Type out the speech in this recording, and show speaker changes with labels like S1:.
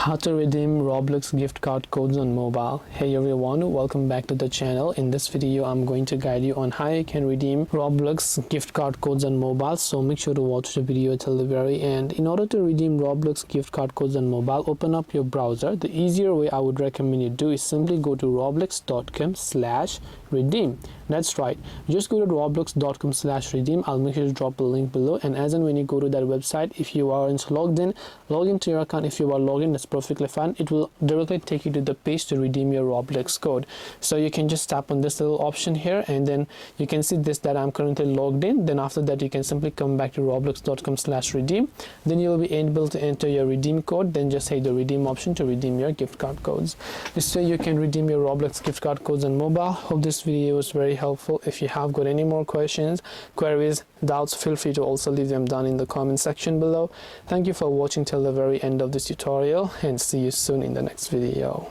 S1: How to redeem Roblox gift card codes on mobile. Hey everyone, welcome back to the channel. In this video I'm going to guide you on how you can redeem Roblox gift card codes on mobile, so make sure to watch the video till the very end. In order to redeem Roblox gift card codes on mobile, open up your browser. The easier way I would recommend you do is simply go to roblox.com/redeem. That's right, just go to roblox.com/redeem. I'll make sure to drop a link below, and as and when you go to that website, if you aren't logged in, log into your account. If you are logged in, that's perfectly fine. It will directly take you to the page to redeem your Roblox code. So you can just tap on this little option here, and then you can see this that I'm currently logged in. Then after that, you can simply come back to roblox.com/redeem. Then you'll be able to enter your redeem code. Then just hit the redeem option to redeem your gift card codes. This way you can redeem your Roblox gift card codes on mobile. Hope this video was very helpful. If you have got any more questions, queries, doubts, feel free to also leave them down in the comment section below. Thank you for watching till the very end of this tutorial, and see you soon in the next video.